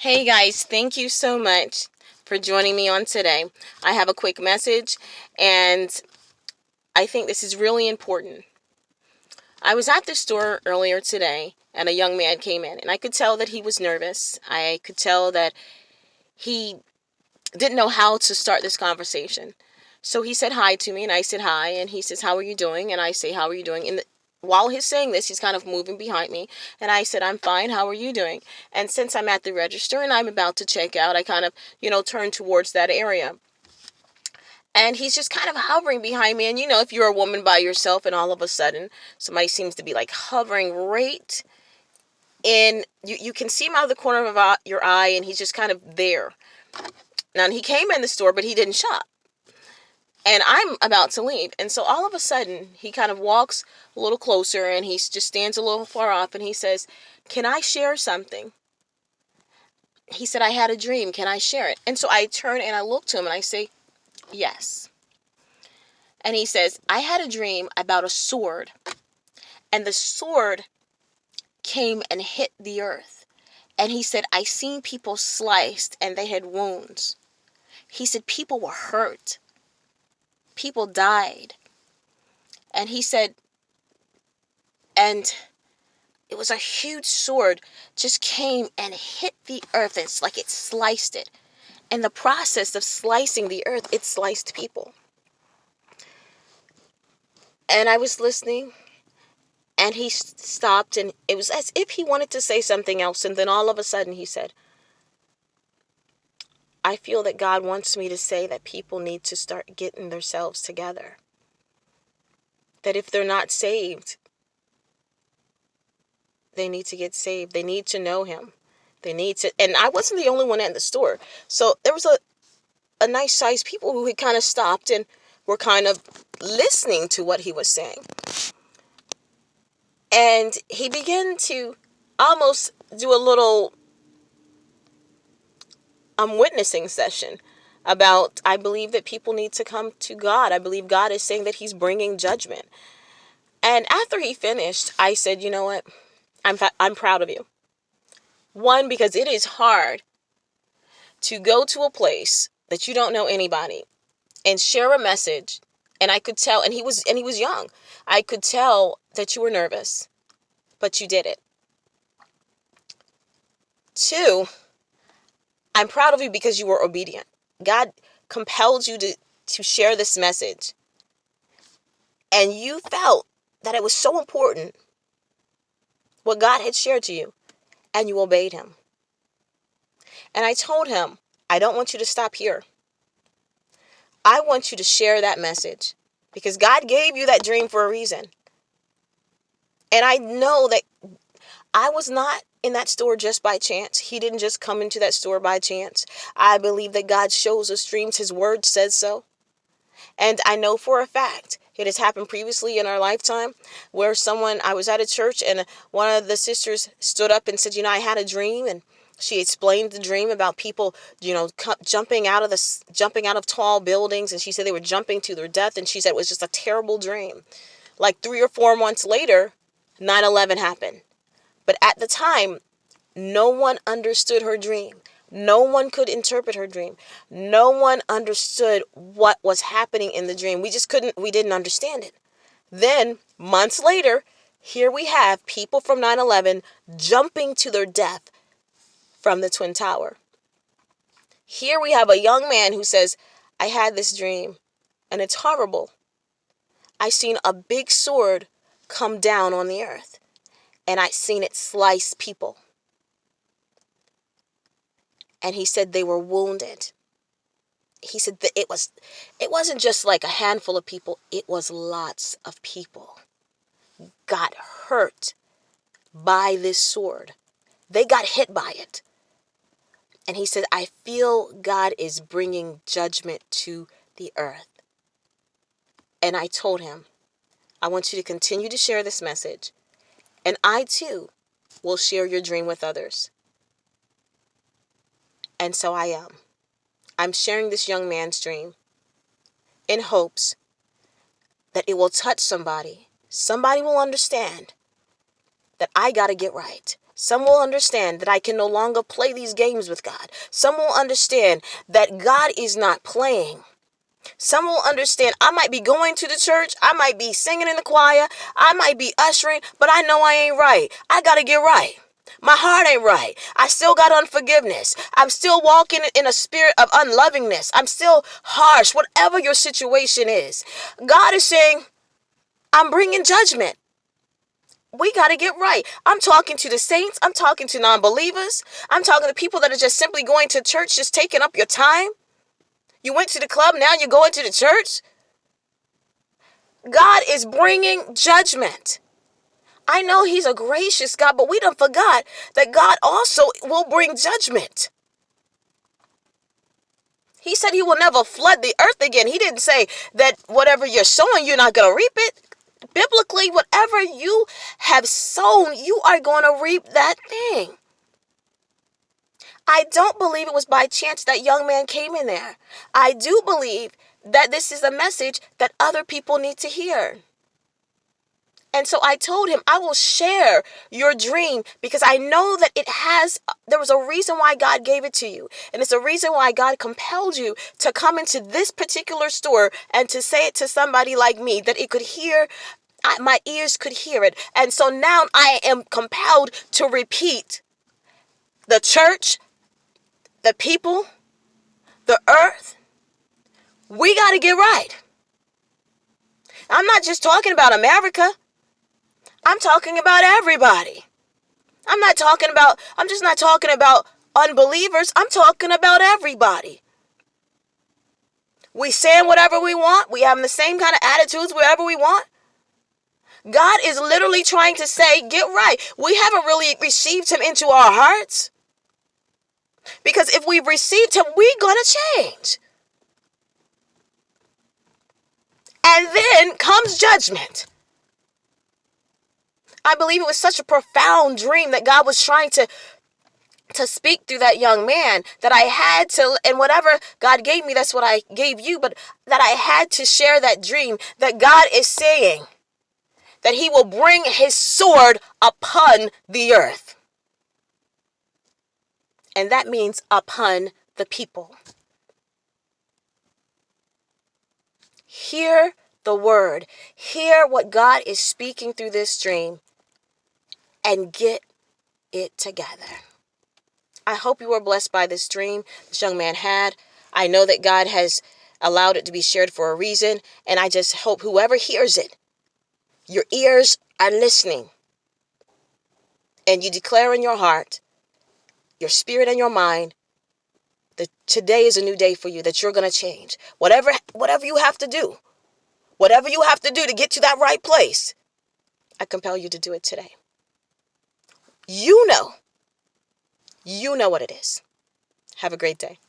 Hey guys, thank you so much for joining me on today. I have a quick message and I think this is really important. I was at the store earlier today and a young man came in and I could tell that he was nervous. I could tell that he didn't know how to start this conversation. So he said hi to me and I said hi and he says, "How are you doing?" And I say, "How are you doing?" While he's saying this, he's kind of moving behind me and I said, "I'm fine. How are you doing?" And since I'm at the register and I'm about to check out, I kind of, turn towards that area. And he's just kind of hovering behind me. And if you're a woman by yourself and all of a sudden somebody seems to be like hovering right in, you can see him out of the corner of your eye and he's just kind of there. Now, he came in the store, but he didn't shop. And I'm about to leave. And so all of a sudden, he kind of walks a little closer and he just stands a little far off and he says, "Can I share something?" He said, "I had a dream. Can I share it?" And so I turn and I look to him and I say, "Yes." And he says, "I had a dream about a sword. And the sword came and hit the earth. And he said, I seen people sliced and they had wounds. He said, people were hurt. People died." And he said, and it was a huge sword just came and hit the earth. It's like it sliced it. In the process of slicing the earth, it sliced people. And I was listening and he stopped and it was as if he wanted to say something else. And then all of a sudden he said, "I feel that God wants me to say that people need to start getting themselves together. That if they're not saved, they need to get saved. They need to know him. They need to," and I wasn't the only one in the store. So there was a nice sized people who had kind of stopped and were kind of listening to what he was saying. And he began to almost do a little witnessing session about, I believe that people need to come to God. I believe God is saying that he's bringing judgment. And after he finished, I said, "You know what? I'm proud of you. One, because it is hard to go to a place that you don't know anybody and share a message." And I could tell, and he was young. I could tell that you were nervous, but you did it. Two, I'm proud of you because you were obedient. God compelled you to share this message. And you felt that it was so important what God had shared to you, and you obeyed him. And I told him, "I don't want you to stop here. I want you to share that message because God gave you that dream for a reason." And I know that I was not in that store just by chance. He didn't just come into that store by chance. I believe that God shows us dreams. His word says so. And I know for a fact it has happened previously in our lifetime where I was at a church and one of the sisters stood up and said, "I had a dream." And she explained the dream about people, jumping out of tall buildings. And she said they were jumping to their death. And she said it was just a terrible dream. Like 3 or 4 months later, 9/11 happened. But at the time, no one understood her dream. No one could interpret her dream. No one understood what was happening in the dream. We didn't understand it. Then, months later, here we have people from 9/11 jumping to their death from the Twin Tower. Here we have a young man who says, "I had this dream and it's horrible. I seen a big sword come down on the earth and I seen it slice people." And he said they were wounded. He said that it wasn't just like a handful of people, it was lots of people got hurt by this sword. They got hit by it. And he said, "I feel God is bringing judgment to the earth." And I told him, "I want you to continue to share this message, and I too will share your dream with others." And so I am. I'm sharing this young man's dream in hopes that it will touch somebody. Somebody will understand that I got to get right. Some will understand that I can no longer play these games with God. Some will understand that God is not playing. Some will understand I might be going to the church. I might be singing in the choir. I might be ushering, but I know I ain't right. I got to get right. My heart ain't right. I still got unforgiveness. I'm still walking in a spirit of unlovingness. I'm still harsh, whatever your situation is. God is saying, I'm bringing judgment. We got to get right. I'm talking to the saints. I'm talking to non-believers. I'm talking to people that are just simply going to church, just taking up your time. You went to the club, now you're going to the church. God is bringing judgment. I know he's a gracious God, but we done forgot that God also will bring judgment. He said he will never flood the earth again. He didn't say that whatever you're sowing, you're not going to reap it. Biblically, whatever you have sown, you are going to reap that thing. I don't believe it was by chance that young man came in there. I do believe that this is a message that other people need to hear. And so I told him, I will share your dream because I know that there was a reason why God gave it to you. And it's a reason why God compelled you to come into this particular store and to say it to somebody like me, that it could hear, my ears could hear it. And so now I am compelled to repeat: the church, the people, the earth, we got to get right. I'm not just talking about America. I'm talking about everybody. I'm just not talking about unbelievers. I'm talking about everybody. We saying whatever we want. We having the same kind of attitudes wherever we want. God is literally trying to say, get right. We haven't really received him into our hearts. Because if we've received him, we're going to change. And then comes judgment. I believe it was such a profound dream that God was trying to speak through that young man, that I had to, and whatever God gave me, that's what I gave you, but that I had to share that dream, that God is saying that he will bring his sword upon the earth. And that means upon the people. Hear the word. Hear what God is speaking through this dream and get it together. I hope you were blessed by this dream this young man had. I know that God has allowed it to be shared for a reason, and I just hope whoever hears it, your ears are listening, and you declare in your heart, your spirit and your mind, that today is a new day for you, that you're going to change. Whatever you have to do, whatever you have to do to get to that right place, I compel you to do it today. You know what it is. Have a great day.